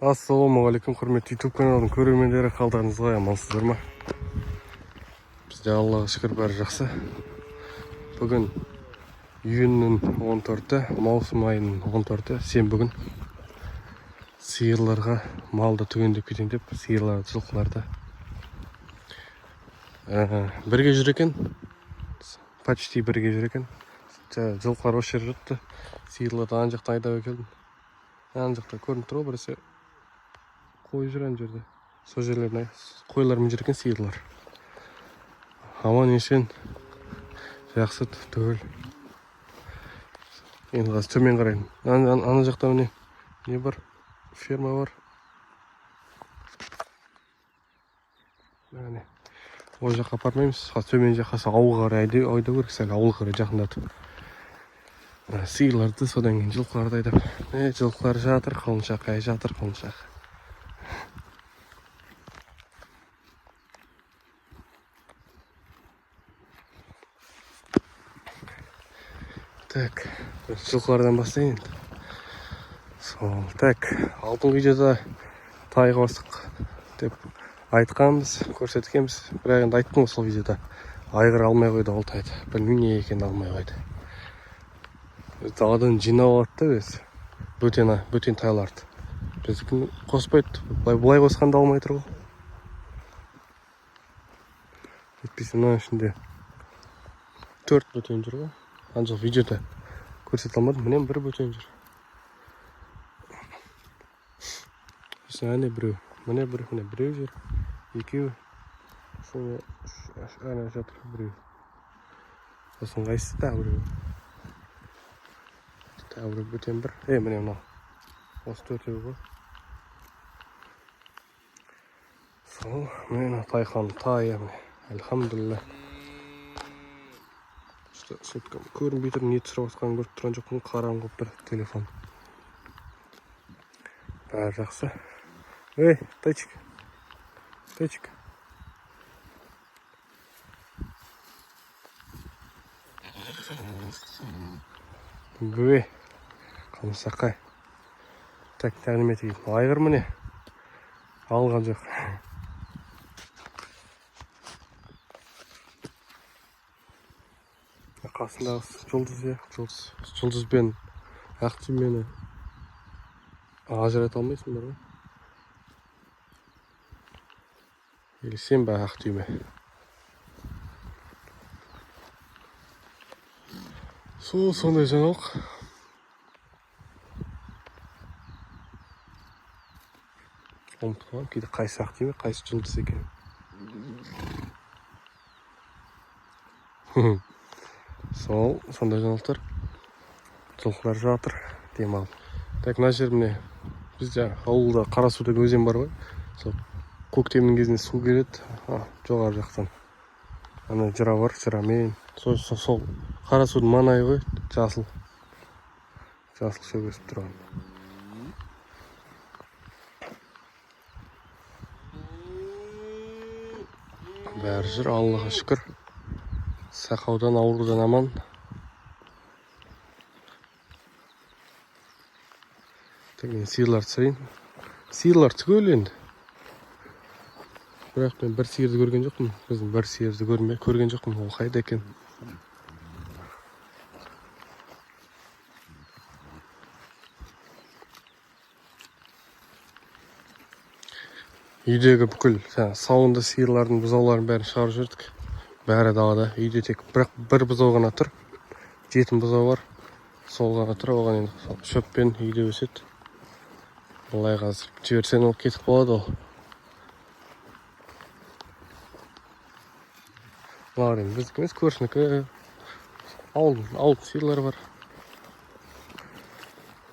Ассалаумағалейкум, құрметті YouTube каналының көрермендері, қалдарыңыз қалай, амансыздар ма? Бізде Аллаға шүкір бәрі жақсы. Бүгін июньнің 14-і, маусым айының 14-і, сенбі күн. Сиырларға малды түгендеп кетейін деп, сиырларды, жылқыларды бірге жүр екен. Почти бірге жүр екен. Жылқылар осы жер жатты. Сиырларды ана жақта айдап әкелдім. Ана жақта көрініп тұр ғой, біресе қой жүр ана жерде. Сол жерлеріне қойлармен жүр екен сиырлар. Аман есен, жақсы түгел. Енді қазір төмен қарайын. Ана жақта міне не бар? Ферма бар. Яғни ол жаққа апармаймыз. Қазір төмен жаққа ауылға қарай айдау керек, сәл ауылға қарай жақындатып. Сиырларды, содан кейін жылқыларды айдап. Жылқылар жатыр, құлыншақ, жатыр құлыншақ. Так, жылқылардан бастайын енді. Так, алдың видеода тайға бастық деп айтқанбыз, көрсеткенбіз. Бірақ енді айттым сол видеода. Айғыр алмай қойды ол тайды. Білмеймін не екенін алмай қойды. Даладан жинап алады да біз. Бөтен тайларды. Біздікін қоспайды. Бұлай қосқанда алмай тұр ғой. Жетпесе мына ішінде 4 бөтен жүр ғой. Анжақ видеода көрсете алмадым. Міне бір бөтен жүр. Әне біреу. Міне біреу жүр. Екеу. Ана жатыр біреу. Сосын қайсысы тағы біреу. Тағы біреу бөтен бір. Міне мынау. Осы 4-еу ғой. Сол, міне тайхан тайы. Әлхамдулилля. Сөйткім көрінбей тұр, не түсіріп отқанын көріп тұрған жоқпын, қараң қойып тұр телефон. Бәрі жақсы. Тайчик. Бөе. Қамысақай. Так, тәлім етейін. Айғыр міне. Алған жоқ. Қасындағы жұлдыз бен ақ түймені ажырата алмайсың бар ғой. Или сен бе ақ түйме. Сондай жаңалық. Ұмытқан, кейде қайсы ақ түйме, қайсы жұлдыз екен. Сондай жаңалықтар. Жылқылар жатыр, демалып. Так, мына жер міне бізде ауылда Қарасудың өзен бар ғой. Сол көктемнің кезінде су келеді. Жоғары жақтан. Ана жыра бар, жырамен. Сол Қарасудың маңайы ғой, жасыл шөп өсіп тұрған. Бәрі жүр, Аллаға шүкір. Сақаудан, аурудан аман. Мен сиырларды сұрайын. Сиырлар түгел енді. Бірақ мен бір сиырды көрген жоқпын. Біздің бір сиырды көрген жоқпын. Ол қайда екен? Үйдегі бүкіл сауынды сиырлардың, бұзауларын бәрін шығарып жүрдік. Бәрі далада. Үйде тек бір бұзау ғана тұр. 7 бұзау бар. Сол ғана тұр. Оған енді шөппен үйде өседі. Олай қазір жіберсең ол кетіп қалады ол. Бұлар енді біздікі емес, көршінікі. Ауылдың сиырлары бар.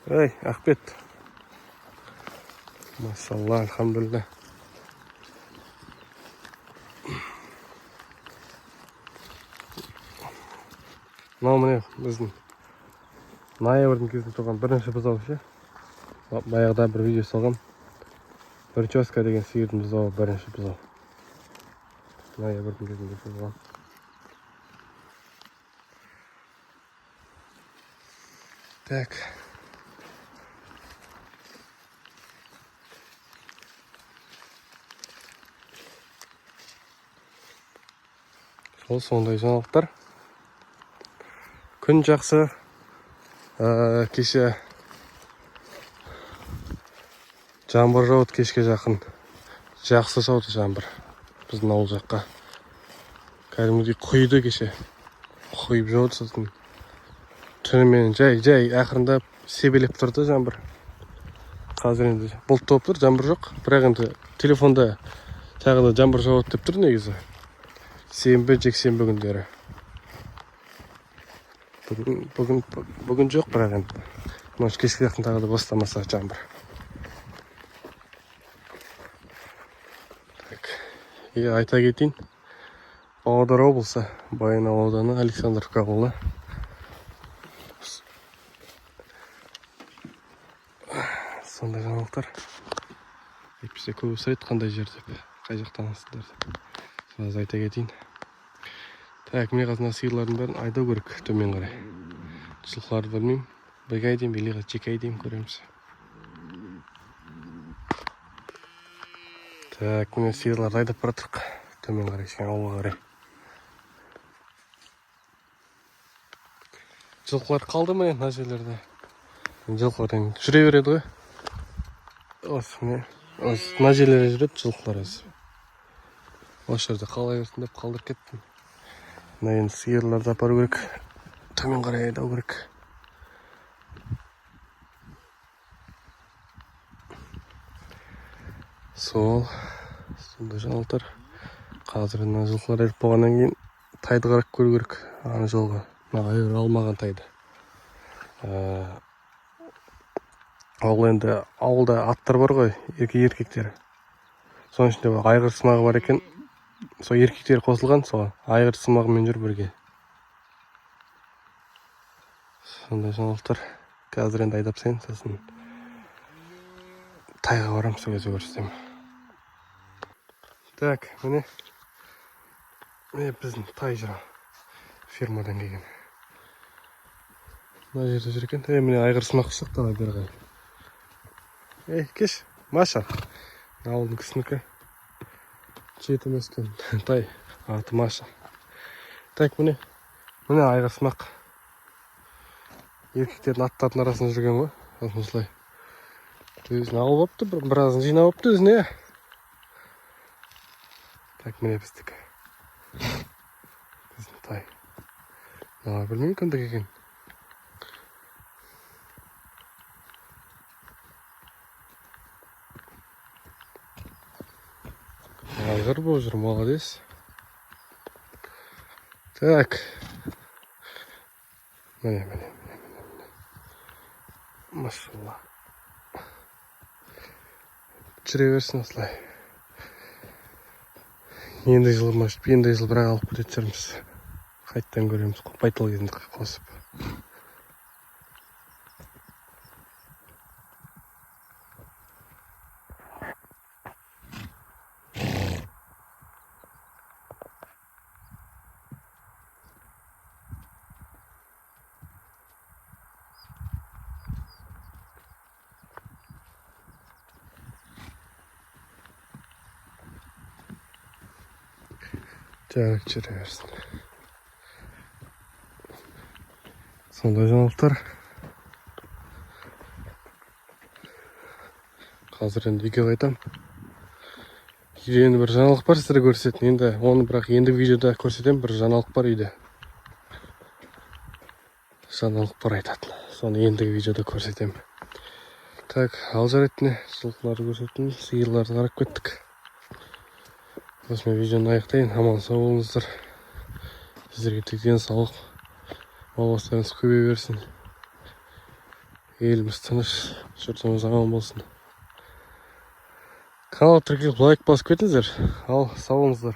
Ақбет. Машалла, альхамдулилля. Мынау міне біздің ноябрьдің кезінде тұрған бірінші бұзау ше. Баяғыда бір видео салған. Прическа деген сиырдың бұзауы бірінші бұзау. Ноябрьдің кезінде тұрған. Так. Ол сондай жаңалықтар. Күн жақсы. Кеше жаңбыр жауды кешке жақын. Жақсы жауды жаңбыр. Біздің ауыл жаққа. Кәдімгідей құйды кеше. Құйып жауды сосын. Түнімен жай ақырындап себелеп тұрды жаңбыр. Қазір енді бұлт болып тұр, жаңбыр жоқ. Бірақ енді телефонда тағы да жаңбыр жауады деп тұр негізі. Сенбі, жексенбі күндері. Бүгін жоқ, бірақ енді. Может, кешке жақын тағы да бастамаса жаңбыр. Айта кетейін. Павлодар облысы, Баянауыл ауданы, Александровка ауылы. Сондай жаңалықтар. Әйтпесе көбі сұрайды қандай жер деп, қай жақтансыздар деп. Аз айта кетейін. Так, міне қазір сиырлардың бәрін айдау керек төмен қарай. Жылқыларды білмеймін. Бірге айдайым, или жеке айдайым, көреміз. Так, міне сиырларды айдап баратырық. Төмен қарай, кішкене ауылға қарай. Жылқылар қалды ма мына жерлерде? Жылқылар жүре береді ғой. Осы міне, мына жерлерде жүреді жылқылар өзі. Осы жерде қалай берсін деп қалдырып кеттім. Мына енді сиырларды апару керек. Төмен қарай айдау керек. Сондай жаңалықтар. Қазір мына жылқылар айдап болғаннан кейін тайды қарап көру керек. Ана жолға. Мына алмаған тайды. Ол енді ауылда аттар бар ғой, еркектер. Соның ішінде айғыр сымағы бар екен. Сол еркектер қосылған, сол айғыр сымағымен жүр бірге. Сондай жаңалықтар. Қазір енді айдап сайын, сосын тайға барам, сол кезде көрсетемін. Так, міне біздің тай жүр. Фермадан келген. Мына жерде жүр екен. Міне айғыр сымақ шықты ана бері қарай. Кеш, Маша. Ауылдың кісінікі. Жетім өскен тай. Аты Маша. Так, міне айғыр сымақ. Еркектердің аттардың арасында жүрген ғой. Осылай. Өзін алып опты, біразын жинап опты өзіне. Так, міне біздікі. Біздің тай. Білмеймін кімдік екен. Айғыр болып жүр, молодец. Так. Міне. Машалла. Жүре берсін осылай. Енді жыл бірақ алып кететін шығармыз. Қайттан көреміз, байтал кезінде қосып. Жарық жүре берсін. Сондай жаңалықтар. Қазір енді үйге қайтам. Үйде енді бір жаңалық бар сіздерге көрсететін. Енді оны бірақ енді видеода көрсетем. Бір жаңалық бар үйде. Жаңалық бар айтатын. Соны ендігі видеода көрсетем. Так, ал жарайды, жылқыларды көрсеттім. Сиырларды қарап кеттік. Осымен видеоны аяқтайын. Аман сау болыңыздар. Сіздерге тек денсаулық, бауырларыңыз көбейе берсін. Еліміз тыныш, жұртымыз аман болсын. Каналға тіркеліп лайк басып кетіңіздер. Ал, сау болыңыздар.